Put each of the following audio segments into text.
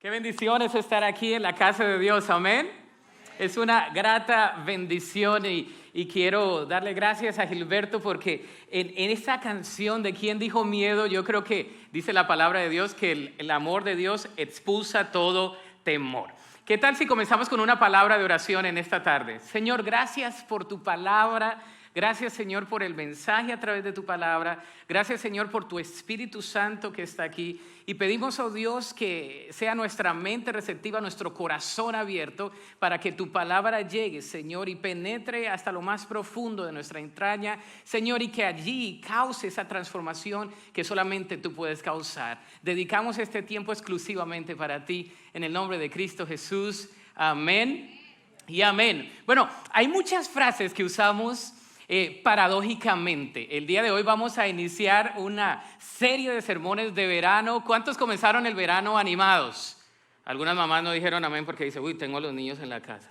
Qué bendición es estar aquí en la casa de Dios, amén. Es una grata bendición y quiero darle gracias a Gilberto porque en esa canción de ¿Quién dijo miedo? Yo creo que dice la palabra de Dios que el amor de Dios expulsa todo temor. ¿Qué tal si comenzamos con una palabra de oración en esta tarde? Señor, gracias por tu palabra. Gracias, Señor, por el mensaje a través de tu palabra. Gracias, Señor, por tu Espíritu Santo que está aquí. Y pedimos, oh Dios, que sea nuestra mente receptiva, nuestro corazón abierto, para que tu palabra llegue, Señor, y penetre hasta lo más profundo de nuestra entraña, Señor, y que allí cause esa transformación que solamente tú puedes causar. Dedicamos este tiempo exclusivamente para ti, en el nombre de Cristo Jesús. Amén y amén. Bueno, hay muchas frases que usamos paradójicamente. El día de hoy vamos a iniciar una serie de sermones de verano. ¿Cuántos comenzaron el verano animados? Algunas mamás no dijeron amén porque dicen, uy, tengo a los niños en la casa,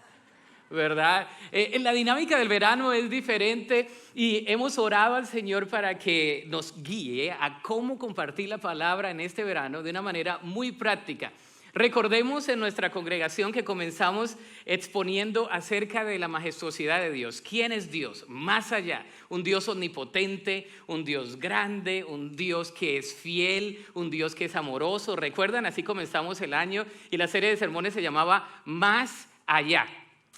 ¿verdad? La dinámica del verano es diferente y hemos orado al Señor para que nos guíe a cómo compartir la palabra en este verano de una manera muy práctica. Recordemos en nuestra congregación que comenzamos exponiendo acerca de la majestuosidad de Dios. ¿Quién es Dios? Más allá, un Dios omnipotente, un Dios grande, un Dios que es fiel, un Dios que es amoroso. ¿Recuerdan? Así comenzamos el año y la serie de sermones se llamaba Más allá.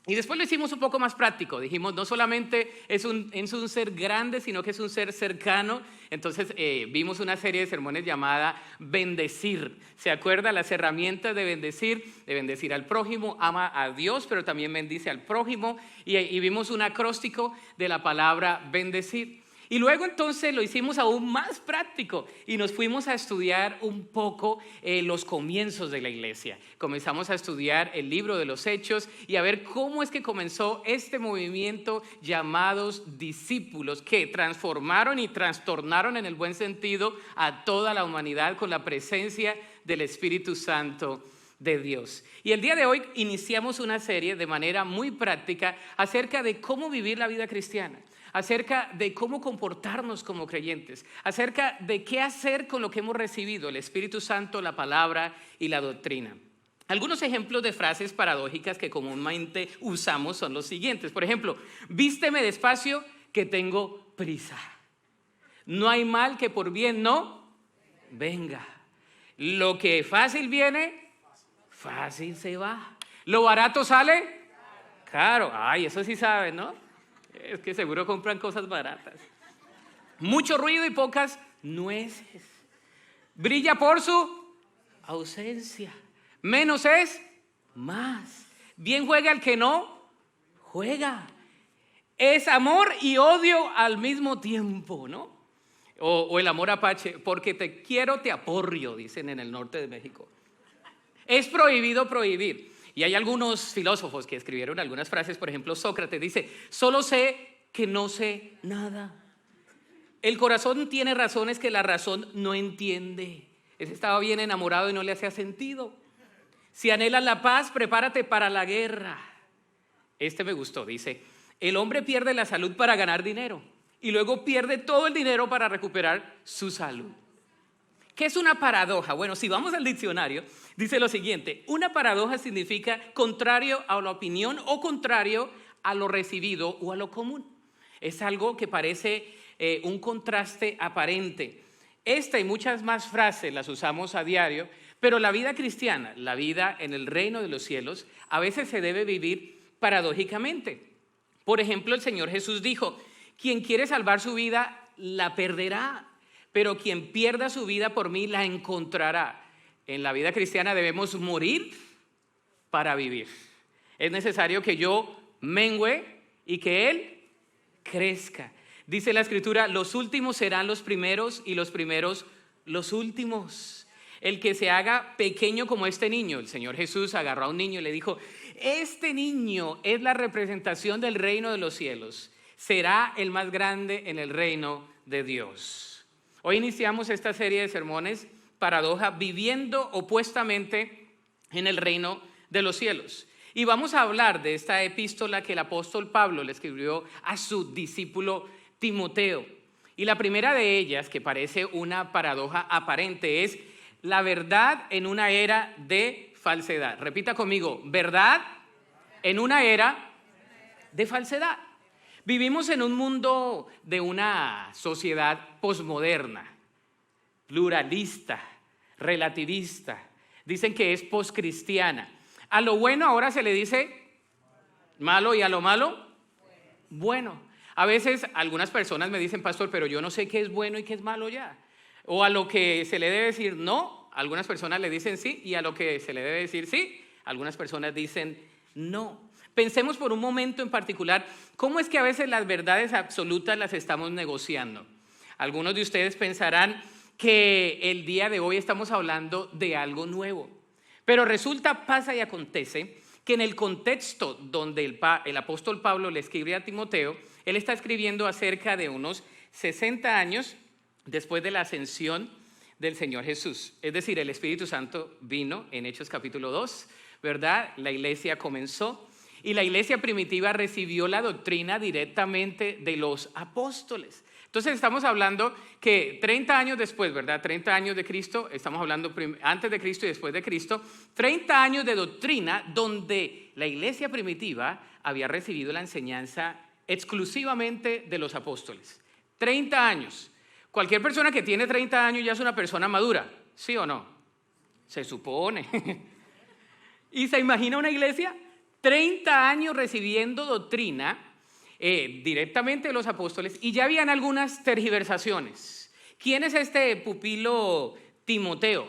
Y después lo hicimos un poco más práctico. Dijimos, no solamente es un ser grande, sino que es un ser cercano. Entonces vimos una serie de sermones llamada Bendecir. ¿Se acuerda? Las herramientas de bendecir al prójimo, ama a Dios, pero también bendice al prójimo. Y vimos un acróstico de la palabra bendecir. Y luego entonces lo hicimos aún más práctico y nos fuimos a estudiar un poco los comienzos de la iglesia. Comenzamos a estudiar el libro de los Hechos y a ver cómo es que comenzó este movimiento llamados discípulos que transformaron y trastornaron en el buen sentido a toda la humanidad con la presencia del Espíritu Santo de Dios. Y el día de hoy iniciamos una serie de manera muy práctica acerca de cómo vivir la vida cristiana, acerca de cómo comportarnos como creyentes, acerca de qué hacer con lo que hemos recibido, el Espíritu Santo, la palabra y la doctrina. Algunos ejemplos de frases paradójicas que comúnmente usamos son los siguientes. Por ejemplo, vísteme despacio que tengo prisa. No hay mal que por bien no venga. Lo que fácil viene, fácil se va. Lo barato sale caro. Ay, eso sí saben, ¿no? Es que seguro compran cosas baratas. Mucho ruido y pocas nueces. Brilla por su ausencia. Menos es más. Bien juega el que no juega. Es amor y odio al mismo tiempo, ¿no? O el amor apache. Porque te quiero, te aporrio, dicen en el norte de México. Es prohibido prohibir. Y hay algunos filósofos que escribieron algunas frases, por ejemplo, Sócrates dice, solo sé que no sé nada. El corazón tiene razones que la razón no entiende. Ese estaba bien enamorado y no le hacía sentido. Si anhelas la paz, prepárate para la guerra. Este me gustó, dice, el hombre pierde la salud para ganar dinero y luego pierde todo el dinero para recuperar su salud. ¿Qué es una paradoja? Bueno, si vamos al diccionario, dice lo siguiente, una paradoja significa contrario a la opinión o contrario a lo recibido o a lo común. Es algo que parece un contraste aparente. Esta y muchas más frases las usamos a diario, pero la vida cristiana, la vida en el reino de los cielos, a veces se debe vivir paradójicamente. Por ejemplo, el Señor Jesús dijo, quien quiere salvar su vida, la perderá. Pero quien pierda su vida por mí la encontrará. En la vida cristiana debemos morir para vivir. Es necesario que yo mengüe y que Él crezca. Dice la Escritura, los últimos serán los primeros y los primeros los últimos. El que se haga pequeño como este niño. El Señor Jesús agarró a un niño y le dijo, este niño es la representación del reino de los cielos. Será el más grande en el reino de Dios. Hoy iniciamos esta serie de sermones, paradoja, viviendo opuestamente en el reino de los cielos. Y vamos a hablar de esta epístola que el apóstol Pablo le escribió a su discípulo Timoteo. Y la primera de ellas, que parece una paradoja aparente, es la verdad en una era de falsedad. Repita conmigo, verdad en una era de falsedad. Vivimos en un mundo de una sociedad posmoderna, pluralista, relativista. Dicen que es poscristiana. A lo bueno ahora se le dice malo y a lo malo, bueno. A veces algunas personas me dicen, pastor, pero yo no sé qué es bueno y qué es malo ya. O a lo que se le debe decir no, algunas personas le dicen sí, y a lo que se le debe decir sí, algunas personas dicen no. Pensemos por un momento en particular, ¿cómo es que a veces las verdades absolutas las estamos negociando? Algunos de ustedes pensarán que el día de hoy estamos hablando de algo nuevo. Pero resulta, pasa y acontece que en el contexto donde el apóstol Pablo le escribe a Timoteo, él está escribiendo acerca de unos 60 años después de la ascensión del Señor Jesús. Es decir, el Espíritu Santo vino en Hechos capítulo 2, ¿verdad? La iglesia comenzó y la iglesia primitiva recibió la doctrina directamente de los apóstoles. Entonces estamos hablando que 30 años después, ¿verdad? 30 años de Cristo, estamos hablando antes de Cristo y después de Cristo, 30 años de doctrina donde la iglesia primitiva había recibido la enseñanza exclusivamente de los apóstoles. 30 años. Cualquier persona que tiene 30 años ya es una persona madura, ¿sí o no? Se supone. ¿Y se imagina una iglesia? 30 años recibiendo doctrina directamente de los apóstoles y ya habían algunas tergiversaciones. ¿Quién es este pupilo Timoteo?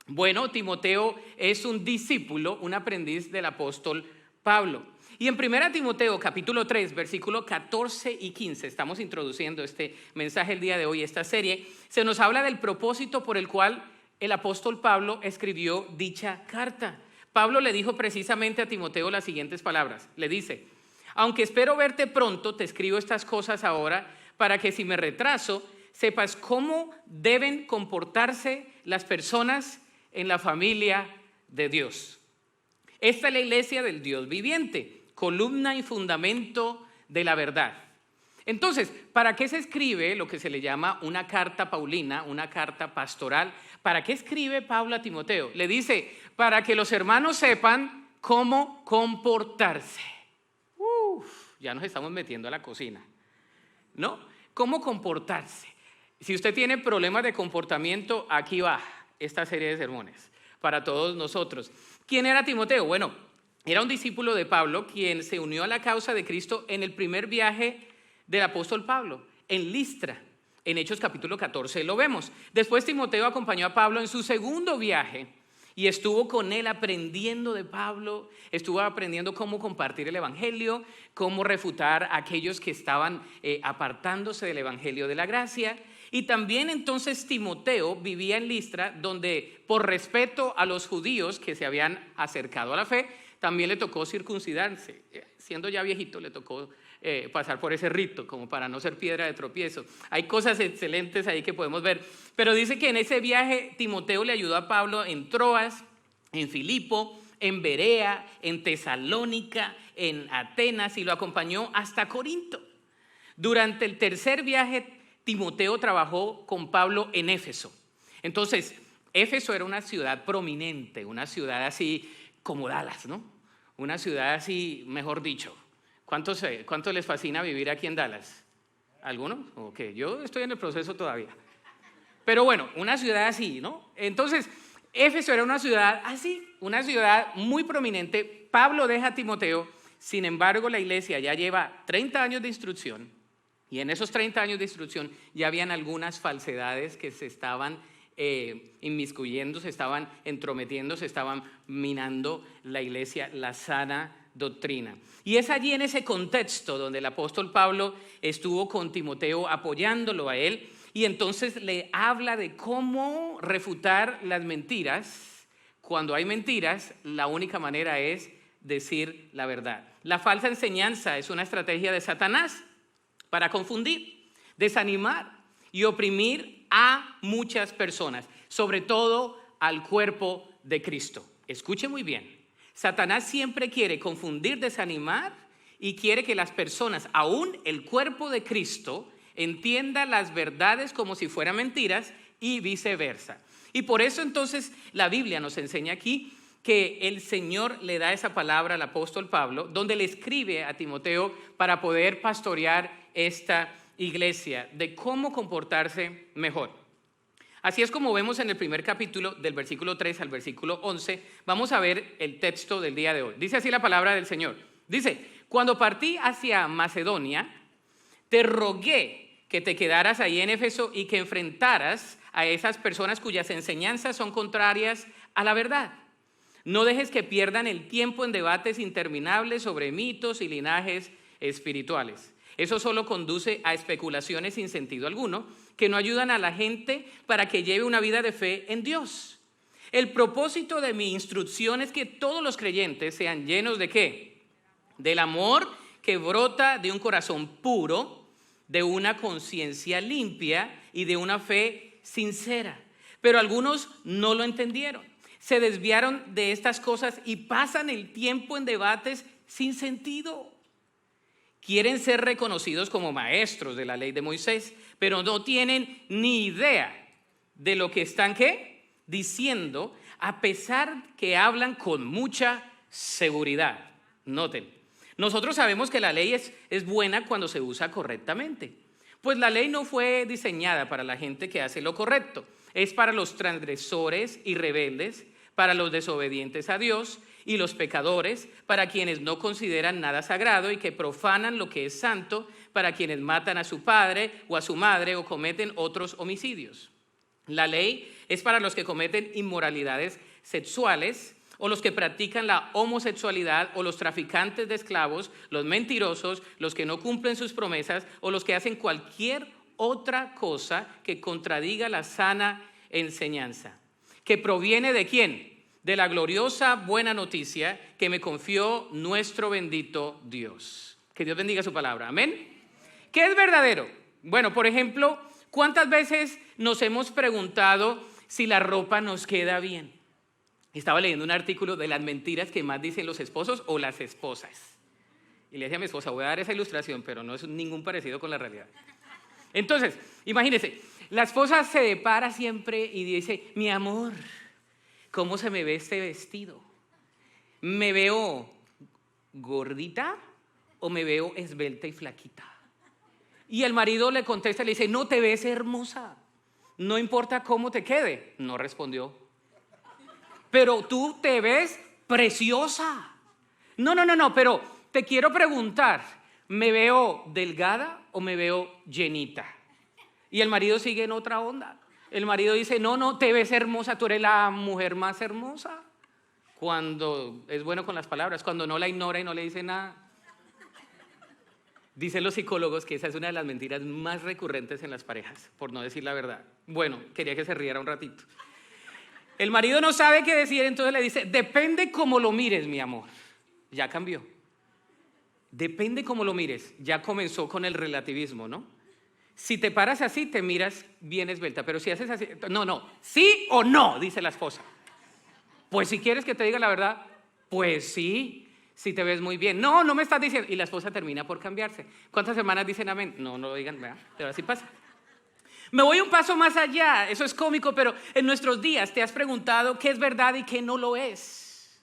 Bueno, Timoteo es un discípulo, un aprendiz del apóstol Pablo. Y en 1 Timoteo capítulo 3, versículos 14 y 15, estamos introduciendo este mensaje el día de hoy, esta serie, se nos habla del propósito por el cual el apóstol Pablo escribió dicha carta. Pablo le dijo precisamente a Timoteo las siguientes palabras. Le dice, aunque espero verte pronto, te escribo estas cosas ahora para que si me retraso, sepas cómo deben comportarse las personas en la familia de Dios. Esta es la iglesia del Dios viviente, columna y fundamento de la verdad. Entonces, ¿para qué se escribe lo que se le llama una carta paulina, una carta pastoral? ¿Para qué escribe Pablo a Timoteo? Le dice, para que los hermanos sepan cómo comportarse. Ya nos estamos metiendo a la cocina, ¿no? ¿Cómo comportarse? Si usted tiene problemas de comportamiento, aquí va esta serie de sermones para todos nosotros. ¿Quién era Timoteo? Bueno, era un discípulo de Pablo quien se unió a la causa de Cristo en el primer viaje del apóstol Pablo, en Listra. En Hechos capítulo 14 lo vemos. Después Timoteo acompañó a Pablo en su segundo viaje y estuvo con él aprendiendo de Pablo, estuvo aprendiendo cómo compartir el evangelio, cómo refutar a aquellos que estaban apartándose del evangelio de la gracia. Y también entonces Timoteo vivía en Listra, donde por respeto a los judíos que se habían acercado a la fe, también le tocó circuncidarse. Siendo ya viejito le tocó pasar por ese rito, como para no ser piedra de tropiezo. Hay cosas excelentes ahí que podemos ver. Pero dice que en ese viaje Timoteo le ayudó a Pablo en Troas, en Filipo, en Berea, en Tesalónica, en Atenas y lo acompañó hasta Corinto. Durante el tercer viaje, Timoteo trabajó con Pablo en Éfeso. Entonces, Éfeso era una ciudad prominente, una ciudad así como Dallas, ¿no? Una ciudad así, mejor dicho. ¿Cuánto les fascina vivir aquí en Dallas? ¿Alguno? Ok, yo estoy en el proceso todavía. Pero bueno, una ciudad así, ¿no? Entonces, Éfeso era una ciudad así, una ciudad muy prominente. Pablo deja a Timoteo, sin embargo, la iglesia ya lleva 30 años de instrucción y en esos 30 años de instrucción ya habían algunas falsedades que se estaban inmiscuyendo, se estaban entrometiendo, se estaban minando la iglesia, la sana doctrina. Y es allí en ese contexto donde el apóstol Pablo estuvo con Timoteo apoyándolo a él y entonces le habla de cómo refutar las mentiras. Cuando hay mentiras, la única manera es decir la verdad. La falsa enseñanza es una estrategia de Satanás para confundir, desanimar y oprimir a muchas personas, sobre todo al cuerpo de Cristo. Escuche muy bien. Satanás siempre quiere confundir, desanimar y quiere que las personas, aún el cuerpo de Cristo, entienda las verdades como si fueran mentiras y viceversa. Y por eso entonces la Biblia nos enseña aquí que el Señor le da esa palabra al apóstol Pablo, donde le escribe a Timoteo para poder pastorear esta iglesia, de cómo comportarse mejor. Así es como vemos en el primer capítulo, del versículo 3 al versículo 11, vamos a ver el texto del día de hoy. Dice así la palabra del Señor. Dice, cuando partí hacia Macedonia, te rogué que te quedaras ahí en Éfeso y que enfrentaras a esas personas cuyas enseñanzas son contrarias a la verdad. No dejes que pierdan el tiempo en debates interminables sobre mitos y linajes espirituales. Eso solo conduce a especulaciones sin sentido alguno, que no ayudan a la gente para que lleve una vida de fe en Dios. El propósito de mi instrucción es que todos los creyentes sean llenos ¿de qué? Del amor que brota de un corazón puro, de una conciencia limpia y de una fe sincera. Pero algunos no lo entendieron. Se desviaron de estas cosas y pasan el tiempo en debates sin sentido. Quieren ser reconocidos como maestros de la ley de Moisés, pero no tienen ni idea de lo que están ¿qué? Diciendo, a pesar que hablan con mucha seguridad. Noten, nosotros sabemos que la ley es buena cuando se usa correctamente. Pues la ley no fue diseñada para la gente que hace lo correcto. Es para los transgresores y rebeldes, para los desobedientes a Dios y los pecadores, para quienes no consideran nada sagrado y que profanan lo que es santo, para quienes matan a su padre o a su madre o cometen otros homicidios. La ley es para los que cometen inmoralidades sexuales o los que practican la homosexualidad o los traficantes de esclavos, los mentirosos, los que no cumplen sus promesas o los que hacen cualquier otra cosa que contradiga la sana enseñanza. ¿Que proviene de quién? De la gloriosa buena noticia que me confió nuestro bendito Dios. Que Dios bendiga su palabra. Amén. ¿Qué es verdadero? Bueno, por ejemplo, ¿cuántas veces nos hemos preguntado si la ropa nos queda bien? Estaba leyendo un artículo de las mentiras que más dicen los esposos o las esposas. Y le decía a mi esposa, voy a dar esa ilustración, pero no es ningún parecido con la realidad. Entonces, imagínense, la esposa se depara siempre y dice, mi amor, ¿cómo se me ve este vestido? ¿Me veo gordita o me veo esbelta y flaquita? Y el marido le contesta y le dice, no, te ves hermosa, no importa cómo te quede. No respondió. Pero tú te ves preciosa. No, pero te quiero preguntar, ¿me veo delgada o me veo llenita? Y el marido sigue en otra onda. El marido dice, no, te ves hermosa, tú eres la mujer más hermosa. Cuando es bueno con las palabras, cuando no la ignora y no le dice nada. Dicen los psicólogos que esa es una de las mentiras más recurrentes en las parejas, por no decir la verdad. Bueno, quería que se riera un ratito. El marido no sabe qué decir, entonces le dice, depende cómo lo mires, mi amor. Ya cambió. Depende cómo lo mires. Ya comenzó con el relativismo, ¿no? Si te paras así, te miras bien esbelta, pero si haces así, no, sí o no, dice la esposa. Pues si quieres que te diga la verdad, pues sí, si te ves muy bien. No me estás diciendo. Y la esposa termina por cambiarse. ¿Cuántas hermanas dicen amén? No lo digan, ¿verdad? Pero así pasa. Me voy un paso más allá, eso es cómico, pero en nuestros días te has preguntado qué es verdad y qué no lo es.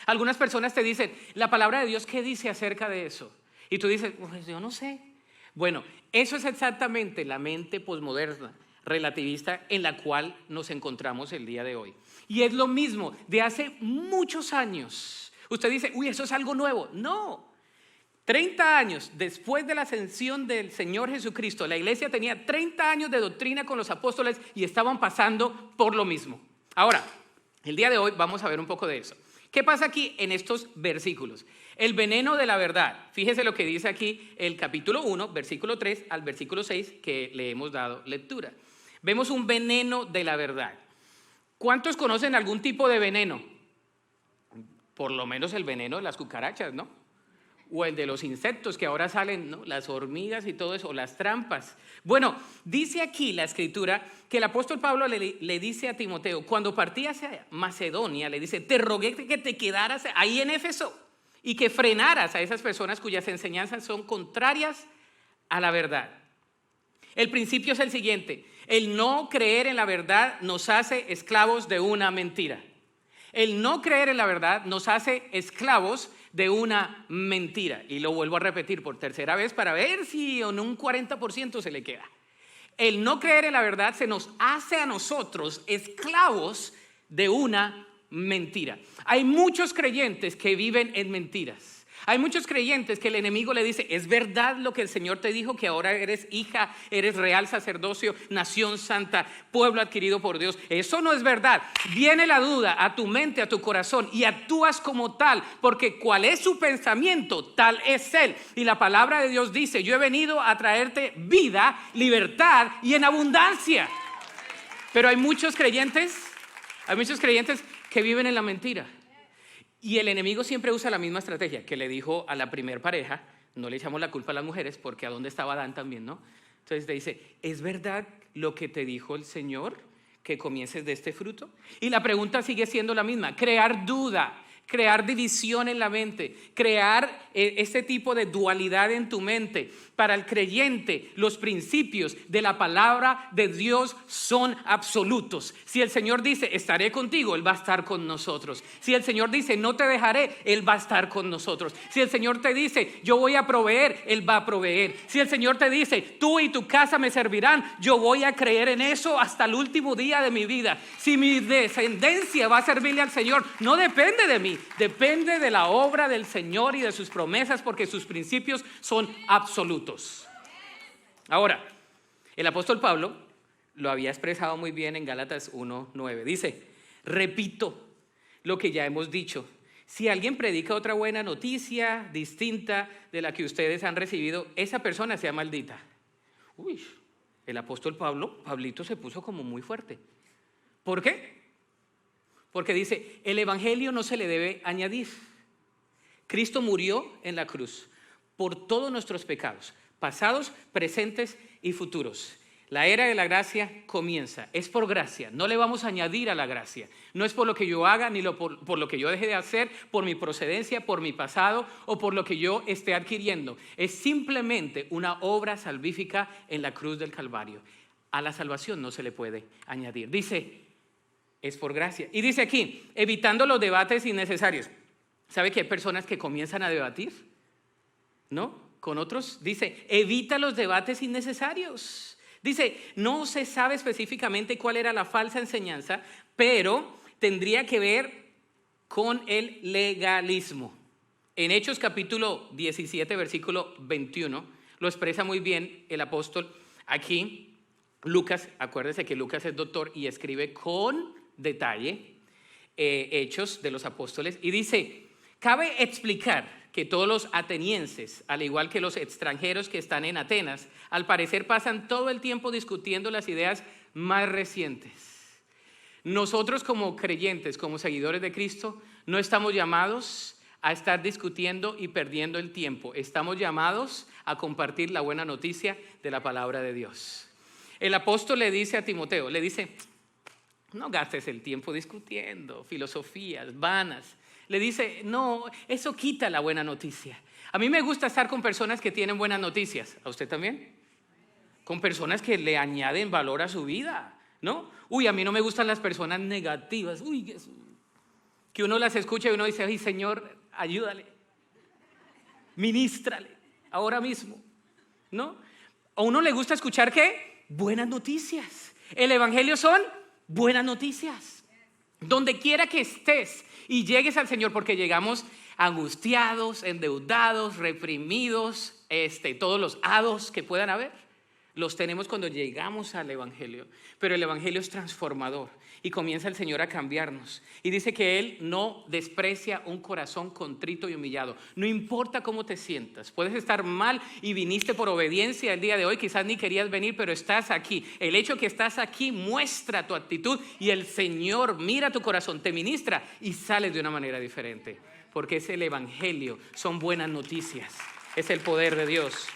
Algunas personas te dicen, la palabra de Dios, ¿qué dice acerca de eso? Y tú dices, pues yo no sé. Bueno, eso es exactamente la mente posmoderna, relativista, en la cual nos encontramos el día de hoy. Y es lo mismo de hace muchos años. Usted dice, eso es algo nuevo. No. 30 años después de la ascensión del Señor Jesucristo, la iglesia tenía 30 años de doctrina con los apóstoles y estaban pasando por lo mismo. Ahora, el día de hoy vamos a ver un poco de eso. ¿Qué pasa aquí en estos versículos? El veneno de la verdad. Fíjese lo que dice aquí el capítulo 1, versículo 3 al versículo 6 que le hemos dado lectura. Vemos un veneno de la verdad. ¿Cuántos conocen algún tipo de veneno? Por lo menos el veneno de las cucarachas, ¿no? O el de los insectos que ahora salen, ¿no? Las hormigas y todo eso, o las trampas. Bueno, dice aquí la escritura que el apóstol Pablo le dice a Timoteo, cuando partí hacia Macedonia, le dice, te rogué que te quedaras ahí en Éfeso y que frenaras a esas personas cuyas enseñanzas son contrarias a la verdad. El principio es el siguiente, el no creer en la verdad nos hace esclavos de una mentira. El no creer en la verdad nos hace esclavos de una mentira. Y lo vuelvo a repetir por tercera vez para ver si en un 40% se le queda. El no creer en la verdad se nos hace a nosotros esclavos de una mentira. Hay muchos creyentes que viven en mentiras. Hay muchos creyentes que el enemigo le dice, es verdad lo que el Señor te dijo, que ahora eres hija, eres real sacerdocio, nación santa, pueblo adquirido por Dios. Eso no es verdad. Viene la duda a tu mente, a tu corazón y actúas como tal, porque cuál es su pensamiento, tal es él. Y la palabra de Dios dice, yo he venido a traerte vida, libertad y en abundancia. Pero hay muchos creyentes que viven en la mentira. Y el enemigo siempre usa la misma estrategia que le dijo a la primer pareja. No le echamos la culpa a las mujeres porque a dónde estaba Adán también, ¿no? Entonces te dice, ¿es verdad lo que te dijo el Señor? Que comiences de este fruto. Y la pregunta sigue siendo la misma, crear duda, crear división en la mente, crear este tipo de dualidad en tu mente. Para el creyente, los principios de la palabra de Dios son absolutos. Si el Señor dice, estaré contigo, Él va a estar con nosotros. Si el Señor dice, no te dejaré, Él va a estar con nosotros. Si el Señor te dice, yo voy a proveer, Él va a proveer. Si el Señor te dice, tú y tu casa me servirán, yo voy a creer en eso hasta el último día de mi vida. Si mi descendencia va a servirle al Señor, no depende de mí, depende de la obra del Señor y de sus promesas, porque sus principios son absolutos. Ahora, el apóstol Pablo lo había expresado muy bien en Gálatas 1:9. Dice, repito lo que ya hemos dicho. Si alguien predica otra buena noticia distinta de la que ustedes han recibido, esa persona sea maldita. Uy, el apóstol Pablito se puso como muy fuerte. ¿Por qué? Porque dice, el evangelio no se le debe añadir. Cristo murió en la cruz por todos nuestros pecados, pasados, presentes y futuros. La era de la gracia comienza, es por gracia, no le vamos a añadir a la gracia. No es por lo que yo haga, ni por lo que yo deje de hacer, por mi procedencia, por mi pasado o por lo que yo esté adquiriendo. Es simplemente una obra salvífica en la cruz del Calvario. A la salvación no se le puede añadir. Dice, es por gracia. Y dice aquí, evitando los debates innecesarios. ¿Sabe que hay personas que comienzan a debatir? ¿No? Con otros. Dice, evita los debates innecesarios. Dice, no se sabe específicamente cuál era la falsa enseñanza, pero tendría que ver con el legalismo. En Hechos capítulo 17, versículo 21, lo expresa muy bien el apóstol aquí. Lucas, acuérdese que Lucas es doctor y escribe con detalle Hechos de los apóstoles. Y dice, cabe explicar que todos los atenienses, al igual que los extranjeros que están en Atenas, al parecer pasan todo el tiempo discutiendo las ideas más recientes. Nosotros como creyentes, como seguidores de Cristo, no estamos llamados a estar discutiendo y perdiendo el tiempo. Estamos llamados a compartir la buena noticia de la palabra de Dios. El apóstol le dice a Timoteo, le dice, no gastes el tiempo discutiendo filosofías vanas. Le dice, no, eso quita la buena noticia. A mí me gusta estar con personas que tienen buenas noticias. ¿A usted también? Con personas que le añaden valor a su vida, ¿no? Uy, a mí no me gustan las personas negativas. Uy, que uno las escucha y uno dice, ay, Señor, ayúdale, ministrale, ahora mismo, ¿no? A uno le gusta escuchar, ¿qué? Buenas noticias. El evangelio son buenas noticias. Donde quiera que estés y llegues al Señor, porque llegamos angustiados, endeudados, reprimidos, todos los hados que puedan haber, los tenemos cuando llegamos al evangelio. Pero el evangelio es transformador y comienza el Señor a cambiarnos. Y dice que Él no desprecia un corazón contrito y humillado. No importa cómo te sientas, puedes estar mal y viniste por obediencia el día de hoy, quizás ni querías venir, pero estás aquí. El hecho que estás aquí muestra tu actitud y el Señor mira tu corazón, te ministra y sales de una manera diferente. Porque es el evangelio, son buenas noticias, es el poder de Dios.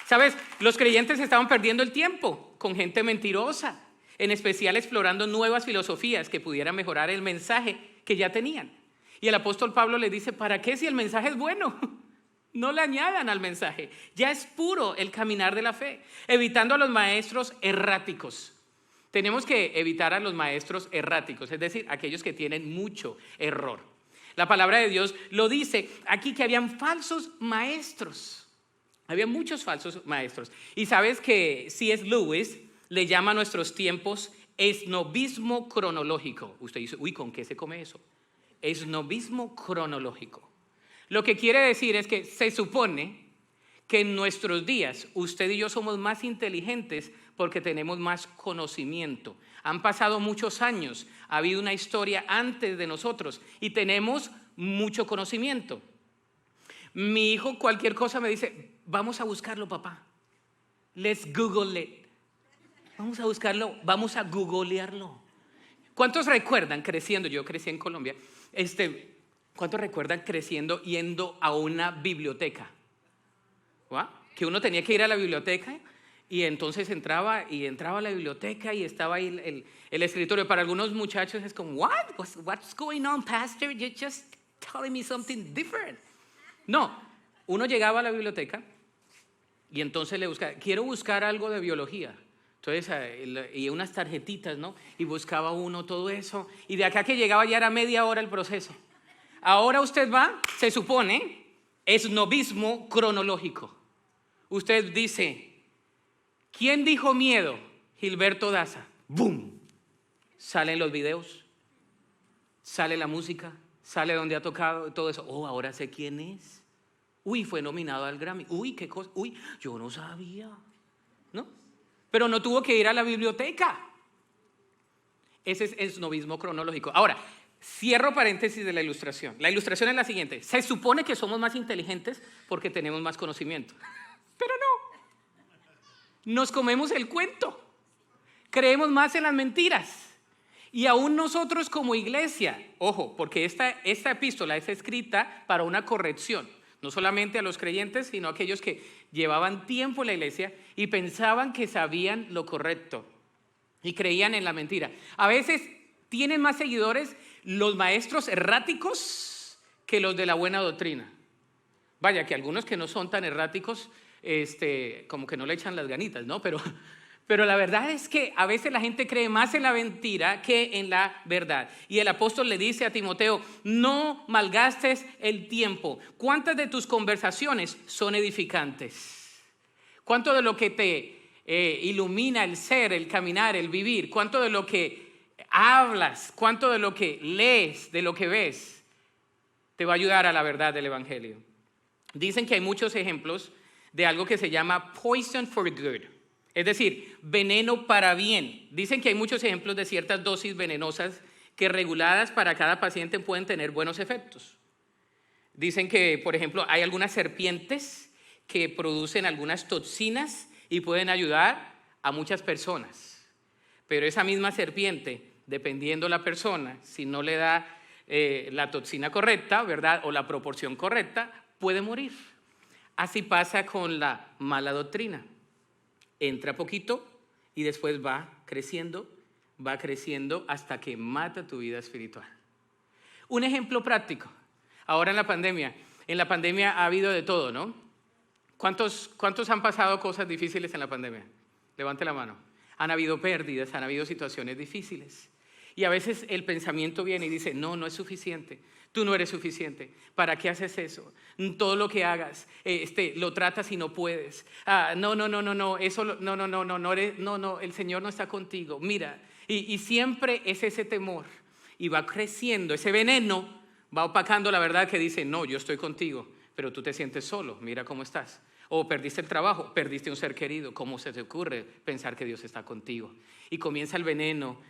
¿Sabes? Los creyentes estaban perdiendo el tiempo con gente mentirosa, en especial explorando nuevas filosofías que pudieran mejorar el mensaje que ya tenían. Y el apóstol Pablo le dice, ¿para qué si el mensaje es bueno? No le añadan al mensaje, ya es puro el caminar de la fe, evitando a los maestros erráticos. Tenemos que evitar a los maestros erráticos, es decir, aquellos que tienen mucho error. La palabra de Dios lo dice aquí que habían falsos maestros. Había muchos falsos maestros. Y sabes que C.S. Lewis le llama a nuestros tiempos esnobismo cronológico. Usted dice, uy, ¿con qué se come eso? Esnobismo cronológico. Lo que quiere decir es que se supone que en nuestros días usted y yo somos más inteligentes porque tenemos más conocimiento. Han pasado muchos años, ha habido una historia antes de nosotros y tenemos mucho conocimiento. Mi hijo cualquier cosa me dice, vamos a buscarlo, papá. Let's Google it. Vamos a buscarlo, vamos a googlearlo. ¿Cuántos recuerdan creciendo? Yo crecí en Colombia. ¿Cuántos recuerdan creciendo yendo a una biblioteca? ¿What? Que uno tenía que ir a la biblioteca y entonces entraba a la biblioteca y estaba ahí el escritorio. Para algunos muchachos es como, what's going on, pastor? You're just telling me something different. No, uno llegaba a la biblioteca y entonces le buscaba, quiero buscar algo de biología. Entonces, y unas tarjetitas, ¿no? Y buscaba uno todo eso. Y de acá que llegaba ya era media hora el proceso. Ahora usted va, se supone, esnobismo cronológico. Usted dice, ¿quién dijo miedo? Gilberto Daza. ¡Bum! Salen los videos, sale la música, sale donde ha tocado, todo eso. Oh, ahora sé quién es. Uy, fue nominado al Grammy. Uy, qué cosa. Uy, yo no sabía. ¿No? Pero no tuvo que ir a la biblioteca. Ese es esnobismo cronológico. Ahora, cierro paréntesis de la ilustración. La ilustración es la siguiente. Se supone que somos más inteligentes porque tenemos más conocimiento. Pero no. Nos comemos el cuento. Creemos más en las mentiras. Y aún nosotros como iglesia, ojo, porque esta epístola es escrita para una corrección. No solamente a los creyentes, sino a aquellos que llevaban tiempo en la iglesia y pensaban que sabían lo correcto y creían en la mentira. A veces tienen más seguidores los maestros erráticos que los de la buena doctrina. Vaya, que algunos que no son tan erráticos, como que no le echan las ganitas, ¿no? Pero la verdad es que a veces la gente cree más en la mentira que en la verdad. Y el apóstol le dice a Timoteo, no malgastes el tiempo. ¿Cuántas de tus conversaciones son edificantes? ¿Cuánto de lo que te ilumina el ser, el caminar, el vivir? ¿Cuánto de lo que hablas? ¿Cuánto de lo que lees, de lo que ves, te va a ayudar a la verdad del evangelio? Dicen que hay muchos ejemplos de algo que se llama poison for good. Es decir, veneno para bien. Dicen que hay muchos ejemplos de ciertas dosis venenosas que reguladas para cada paciente pueden tener buenos efectos. Dicen que, por ejemplo, hay algunas serpientes que producen algunas toxinas y pueden ayudar a muchas personas. Pero esa misma serpiente, dependiendo la persona, si no le da la toxina correcta, ¿verdad? O la proporción correcta, puede morir. Así pasa con la mala doctrina. Entra poquito y después va creciendo hasta que mata tu vida espiritual. Un ejemplo práctico. Ahora en la pandemia ha habido de todo, ¿no? ¿Cuántos han pasado cosas difíciles en la pandemia? Levante la mano. Han habido pérdidas, han habido situaciones difíciles. Y a veces el pensamiento viene y dice, no es suficiente. Tú no eres suficiente. ¿Para qué haces eso? Todo lo que hagas, lo tratas y no puedes. No, el Señor no está contigo. Mira, y siempre es ese temor. Y va creciendo, ese veneno va opacando la verdad que dice, no, yo estoy contigo, pero tú te sientes solo, mira cómo estás. O perdiste el trabajo, perdiste un ser querido. ¿Cómo se te ocurre pensar que Dios está contigo? Y comienza el veneno,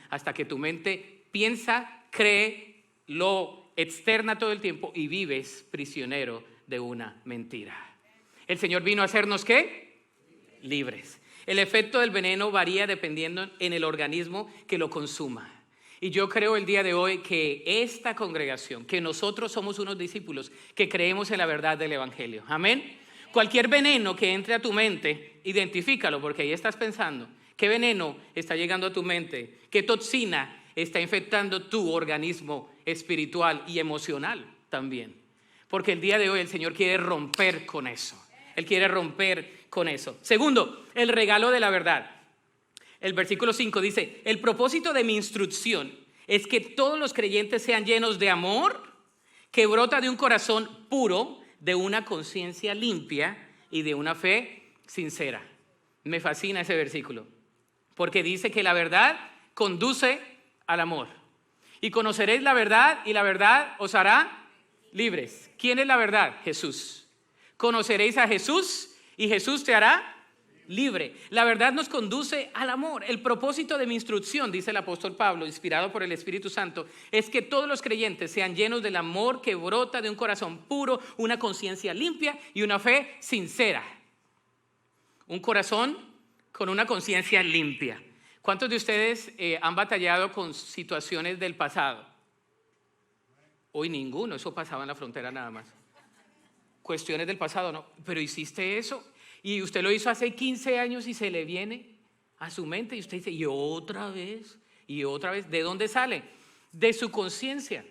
hasta que tu mente piensa, cree, lo externa todo el tiempo y vives prisionero de una mentira. El Señor vino a hacernos, ¿qué? Libres. El efecto del veneno varía dependiendo en el organismo que lo consuma. Y yo creo el día de hoy que esta congregación, que nosotros somos unos discípulos que creemos en la verdad del evangelio. Amén. Cualquier veneno que entre a tu mente, identifícalo, porque ahí estás pensando. ¿Qué veneno está llegando a tu mente? ¿Qué toxina está infectando tu organismo espiritual y emocional también? Porque el día de hoy el Señor quiere romper con eso. Él quiere romper con eso. Segundo, el regalo de la verdad. El versículo 5 dice, el propósito de mi instrucción es que todos los creyentes sean llenos de amor que brota de un corazón puro, de una conciencia limpia y de una fe sincera. Me fascina ese versículo, porque dice que la verdad conduce al amor. Y conoceréis la verdad y la verdad os hará libres. ¿Quién es la verdad? Jesús. Conoceréis a Jesús y Jesús te hará libre. La verdad nos conduce al amor. El propósito de mi instrucción, dice el apóstol Pablo, inspirado por el Espíritu Santo, es que todos los creyentes sean llenos del amor que brota de un corazón puro, una conciencia limpia y una fe sincera. Un corazón con una conciencia limpia. ¿Cuántos de ustedes han batallado con situaciones del pasado? Hoy ninguno, eso pasaba en la frontera nada más. Cuestiones del pasado, no, pero hiciste eso y usted lo hizo hace 15 años y se le viene a su mente y usted dice, y otra vez, ¿de dónde sale? De su conciencia.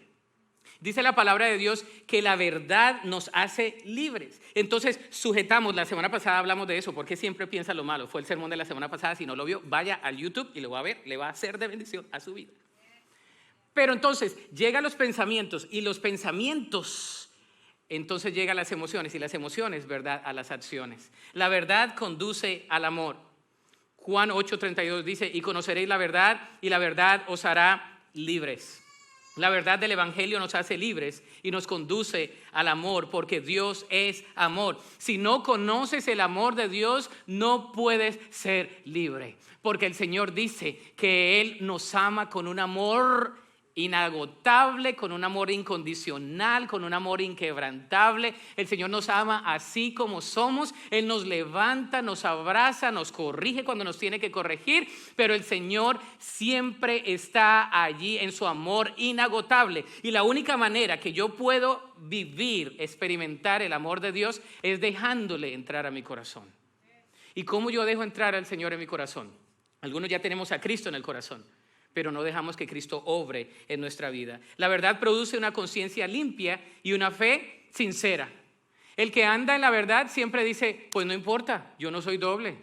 Dice la palabra de Dios que la verdad nos hace libres. Entonces sujetamos, la semana pasada hablamos de eso, porque siempre piensa lo malo. Fue el sermón de la semana pasada, si no lo vio, vaya al YouTube y lo va a ver, le va a ser de bendición a su vida. Pero entonces llegan los pensamientos y los pensamientos, entonces llegan las emociones y las emociones, ¿verdad?, a las acciones. La verdad conduce al amor. Juan 8:32 dice, y conoceréis la verdad y la verdad os hará libres. La verdad del evangelio nos hace libres y nos conduce al amor, porque Dios es amor. Si no conoces el amor de Dios, no puedes ser libre, porque el Señor dice que Él nos ama con un amor inagotable, con un amor incondicional, con un amor inquebrantable. El Señor nos ama así como somos. Él nos levanta, nos abraza, nos corrige cuando nos tiene que corregir, pero el Señor siempre está allí en su amor inagotable. Y la única manera que yo puedo vivir, experimentar el amor de Dios es dejándole entrar a mi corazón. ¿Y cómo yo dejo entrar al Señor en mi corazón? Algunos ya tenemos a Cristo en el corazón, pero no dejamos que Cristo obre en nuestra vida. La verdad produce una conciencia limpia y una fe sincera. El que anda en la verdad siempre dice, pues no importa, yo no soy doble.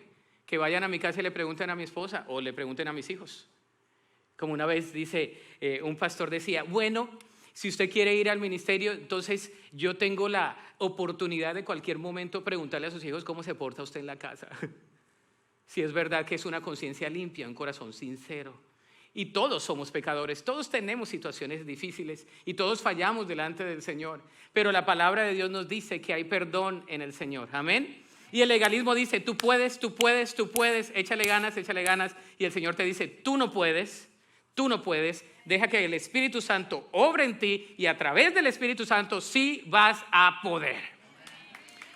Que vayan a mi casa y le pregunten a mi esposa o le pregunten a mis hijos. Como una vez dice, un pastor decía, bueno, si usted quiere ir al ministerio, entonces yo tengo la oportunidad de cualquier momento preguntarle a sus hijos cómo se porta usted en la casa. Si es verdad que es una conciencia limpia, un corazón sincero. Y todos somos pecadores, todos tenemos situaciones difíciles y todos fallamos delante del Señor. Pero la palabra de Dios nos dice que hay perdón en el Señor. Amén. Y el legalismo dice, tú puedes, échale ganas. Y el Señor te dice, tú no puedes. Deja que el Espíritu Santo obre en ti y a través del Espíritu Santo sí vas a poder.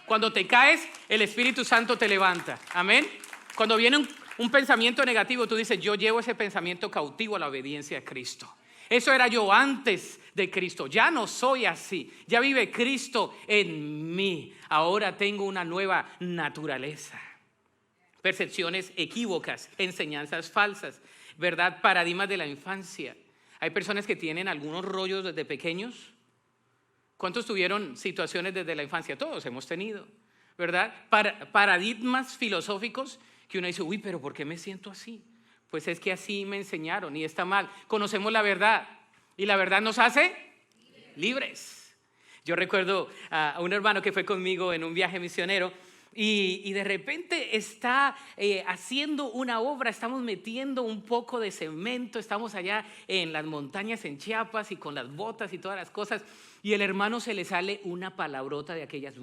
Cuando te caes, el Espíritu Santo te levanta. Amén. Cuando viene un pensamiento negativo, tú dices, yo llevo ese pensamiento cautivo a la obediencia a Cristo. Eso era yo antes de Cristo. Ya no soy así. Ya vive Cristo en mí. Ahora tengo una nueva naturaleza. Percepciones equívocas, enseñanzas falsas, ¿verdad? Paradigmas de la infancia. Hay personas que tienen algunos rollos desde pequeños. ¿Cuántos tuvieron situaciones desde la infancia? Todos hemos tenido, ¿verdad? Paradigmas filosóficos que uno dice, uy, pero ¿por qué me siento así? Pues es que así me enseñaron y está mal. Conocemos la verdad y la verdad nos hace libres. Yo recuerdo a un hermano que fue conmigo en un viaje misionero y de repente está haciendo una obra, estamos metiendo un poco de cemento, estamos allá en las montañas en Chiapas y con las botas y todas las cosas y el hermano se le sale una palabrota de aquellas.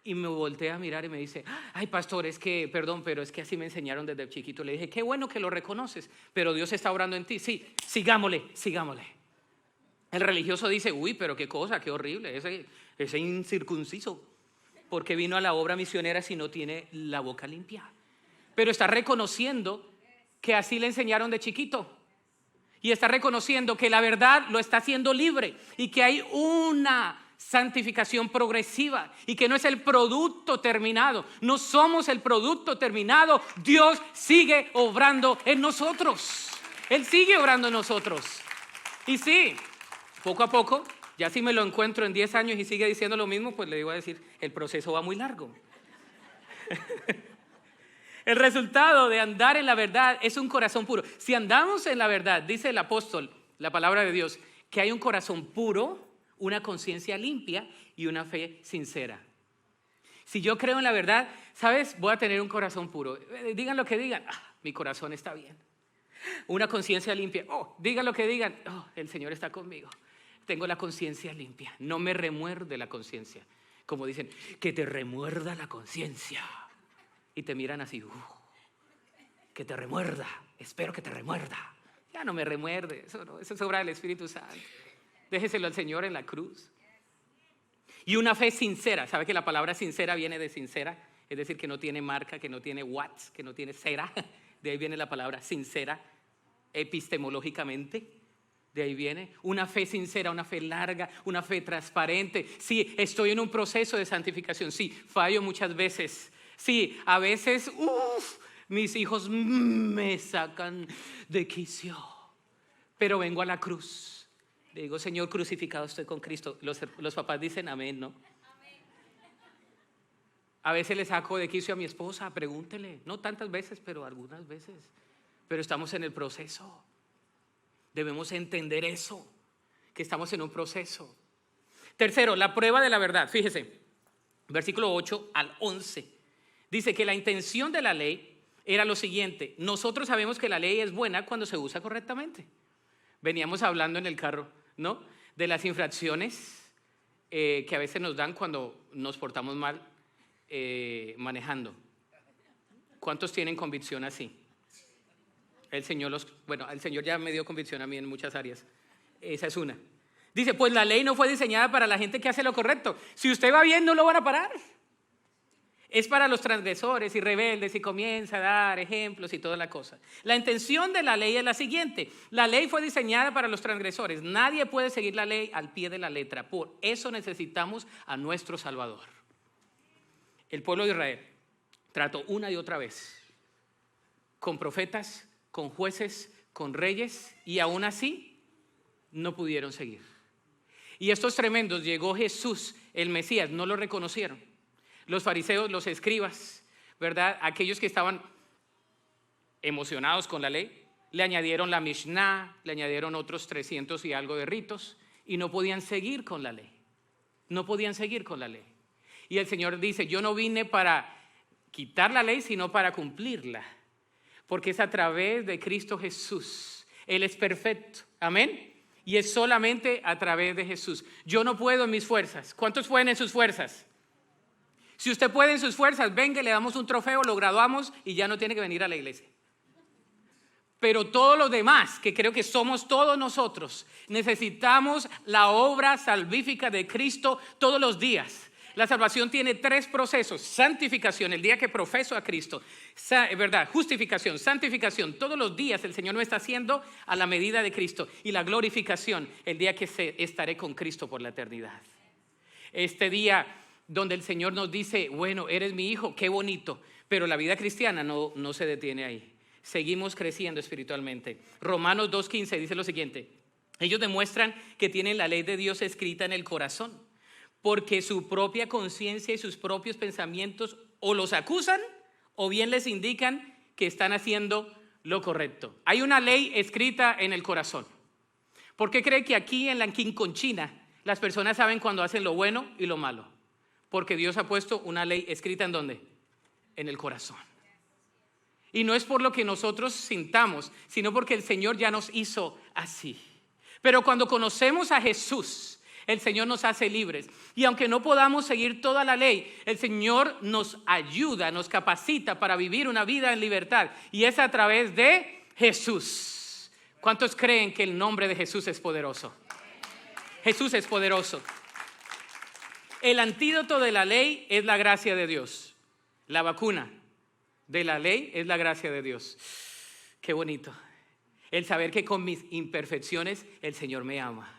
Y me voltea a mirar y me dice, ay pastor, perdón, pero es que así me enseñaron desde chiquito. Le dije, qué bueno que lo reconoces, pero Dios está obrando en ti. Sí, sigámosle. El religioso dice, uy, pero qué cosa, qué horrible, ese incircunciso. ¿Por qué vino a la obra misionera si no tiene la boca limpia? Pero está reconociendo que así le enseñaron de chiquito. Y está reconociendo que la verdad lo está haciendo libre y que hay una santificación progresiva y que no es el producto terminado. No somos el producto terminado. Dios sigue obrando en nosotros. Él sigue obrando en nosotros. Y sí, poco a poco Ya si me lo encuentro en 10 años y sigue diciendo lo mismo, pues le digo a decir, el proceso va muy largo. El resultado de andar en la verdad es un corazón puro. Si andamos en la verdad, dice el apóstol, la palabra de Dios, que hay un corazón puro, una conciencia limpia y una fe sincera. Si yo creo en la verdad, ¿sabes? Voy a tener un corazón puro. Digan lo que digan, mi corazón está bien. Una conciencia limpia, digan lo que digan, el Señor está conmigo. Tengo la conciencia limpia, no me remuerde la conciencia. Como dicen, que te remuerda la conciencia. Y te miran así, que te remuerda, espero que te remuerda. Ya no me remuerde, eso es obra del Espíritu Santo. Déjeselo al Señor en la cruz. Y una fe sincera, ¿sabe que la palabra sincera viene de sincera? Es decir, que no tiene marca, que no tiene watts, que no tiene cera. De ahí viene la palabra sincera, epistemológicamente. De ahí viene una fe sincera, una fe larga, una fe transparente. Sí, estoy en un proceso de santificación. Sí, fallo muchas veces. Sí, a veces, mis hijos me sacan de quicio. Pero vengo a la cruz. Le digo, Señor, crucificado estoy con Cristo. Los papás dicen amén, ¿no? A veces le saco de quicio a mi esposa, pregúntele. No tantas veces, pero algunas veces. Pero estamos en el proceso. Debemos entender eso, que estamos en un proceso. Tercero, la prueba de la verdad. Fíjese, versículo 8 al 11. Dice que la intención de la ley era lo siguiente. Nosotros sabemos que la ley es buena cuando se usa correctamente. Veníamos hablando en el carro, ¿no? De las infracciones que a veces nos dan cuando nos portamos mal manejando. ¿Cuántos tienen convicción así? El Señor ya me dio convicción a mí en muchas áreas. Esa es una. Dice, pues la ley no fue diseñada para la gente que hace lo correcto. Si usted va bien, no lo van a parar. Es para los transgresores y rebeldes y comienza a dar ejemplos y toda la cosa. La intención de la ley es la siguiente. La ley fue diseñada para los transgresores. Nadie puede seguir la ley al pie de la letra. Por eso necesitamos a nuestro Salvador. El pueblo de Israel trató una y otra vez con profetas, con jueces, con reyes, y aún así no pudieron seguir. Y estos tremendos, llegó Jesús, el Mesías, no lo reconocieron. Los fariseos, los escribas, ¿verdad? Aquellos que estaban emocionados con la ley, le añadieron la Mishnah, le añadieron otros 300 y algo de ritos, y no podían seguir con la ley. No podían seguir con la ley. Y el Señor dice, yo no vine para quitar la ley, sino para cumplirla. Porque es a través de Cristo Jesús. Él es perfecto. Amén. Y es solamente a través de Jesús. Yo no puedo en mis fuerzas. ¿Cuántos pueden en sus fuerzas? Si usted puede en sus fuerzas, venga, le damos un trofeo, lo graduamos y ya no tiene que venir a la iglesia. Pero todos los demás, que creo que somos todos nosotros, necesitamos la obra salvífica de Cristo todos los días. La salvación tiene 3 procesos: santificación, el día que profeso a Cristo, ¿verdad? Justificación, santificación, todos los días el Señor me está haciendo a la medida de Cristo, y la glorificación, el día que estaré con Cristo por la eternidad. Este día donde el Señor nos dice, bueno, eres mi hijo, qué bonito, pero la vida cristiana no se detiene ahí. Seguimos creciendo espiritualmente. Romanos 2:15 dice lo siguiente: ellos demuestran que tienen la ley de Dios escrita en el corazón, porque su propia conciencia y sus propios pensamientos o los acusan o bien les indican que están haciendo lo correcto. Hay una ley escrita en el corazón. ¿Por qué cree que aquí en la Quinconchina las personas saben cuando hacen lo bueno y lo malo? Porque Dios ha puesto una ley escrita ¿en dónde? En el corazón. Y no es por lo que nosotros sintamos, sino porque el Señor ya nos hizo así. Pero cuando conocemos a Jesús, el Señor nos hace libres. Y aunque no podamos seguir toda la ley, el Señor nos ayuda, nos capacita para vivir una vida en libertad. Y es a través de Jesús. ¿Cuántos creen que el nombre de Jesús es poderoso? Jesús es poderoso. El antídoto de la ley es la gracia de Dios. La vacuna de la ley es la gracia de Dios. Qué bonito. El saber que con mis imperfecciones el Señor me ama.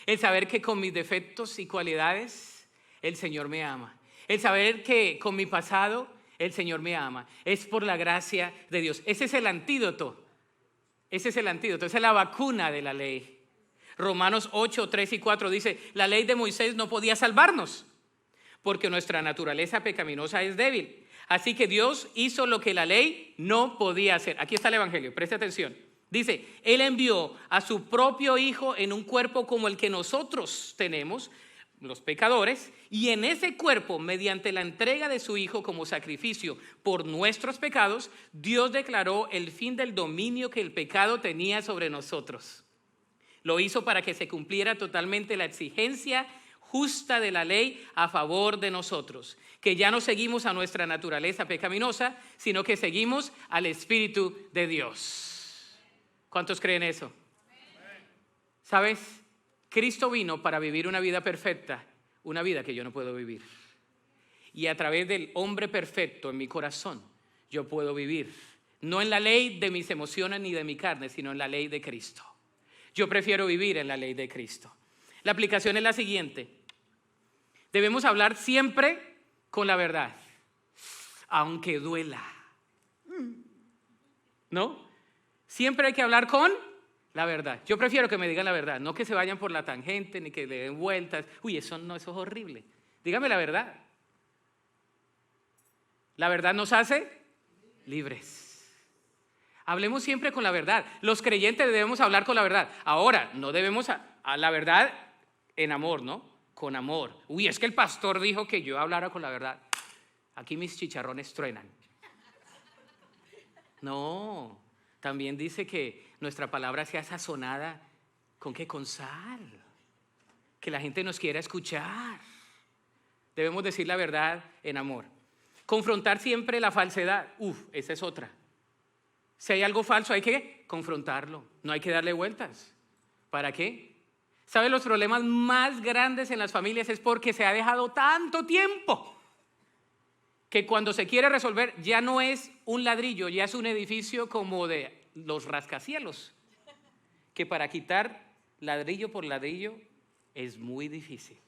El saber que con mis defectos y cualidades el Señor me ama. El saber que con mi pasado el Señor me ama. Es por la gracia de Dios. Ese es el antídoto. Ese es el antídoto. Esa es la vacuna de la ley. Romanos 8, 3 y 4 dice, la ley de Moisés no podía salvarnos, porque nuestra naturaleza pecaminosa es débil. Así que Dios hizo lo que la ley no podía hacer. Aquí está el Evangelio, preste atención. Dice, Él envió a su propio Hijo en un cuerpo como el que nosotros tenemos, los pecadores, y en ese cuerpo, mediante la entrega de su Hijo como sacrificio por nuestros pecados, Dios declaró el fin del dominio que el pecado tenía sobre nosotros. Lo hizo para que se cumpliera totalmente la exigencia justa de la ley a favor de nosotros, que ya no seguimos a nuestra naturaleza pecaminosa, sino que seguimos al Espíritu de Dios. ¿Cuántos creen eso? ¿Sabes? Cristo vino para vivir una vida perfecta, una vida que yo no puedo vivir. Y a través del hombre perfecto en mi corazón, yo puedo vivir, no en la ley de mis emociones ni de mi carne, sino en la ley de Cristo. Yo prefiero vivir en la ley de Cristo. La aplicación es la siguiente. Debemos hablar siempre con la verdad, aunque duela. ¿No? Siempre hay que hablar con la verdad. Yo prefiero que me digan la verdad, no que se vayan por la tangente ni que le den vueltas. Uy, eso es horrible. Dígame la verdad. La verdad nos hace libres. Hablemos siempre con la verdad. Los creyentes debemos hablar con la verdad. Ahora, no debemos a la verdad en amor, ¿no? Con amor. Uy, es que el pastor dijo que yo hablara con la verdad. Aquí mis chicharrones truenan. No, también dice que nuestra palabra sea sazonada, ¿con qué? Con sal. Que la gente nos quiera escuchar. Debemos decir la verdad en amor. Confrontar siempre la falsedad. Esa es otra. Si hay algo falso hay que confrontarlo. No hay que darle vueltas. ¿Para qué? ¿Sabe? Los problemas más grandes en las familias es porque se ha dejado tanto tiempo que cuando se quiere resolver ya no es un ladrillo, ya es un edificio como de los rascacielos, que para quitar ladrillo por ladrillo es muy difícil.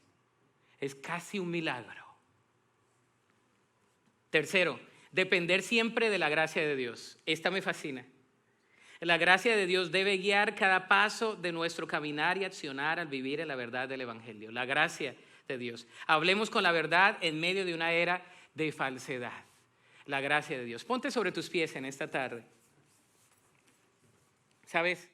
Es casi un milagro. Tercero, depender siempre de la gracia de Dios. Esta me fascina. La gracia de Dios debe guiar cada paso de nuestro caminar y accionar al vivir en la verdad del Evangelio. La gracia de Dios. Hablemos con la verdad en medio de una era de falsedad. La gracia de Dios. Ponte sobre tus pies en esta tarde. ¿Sabes?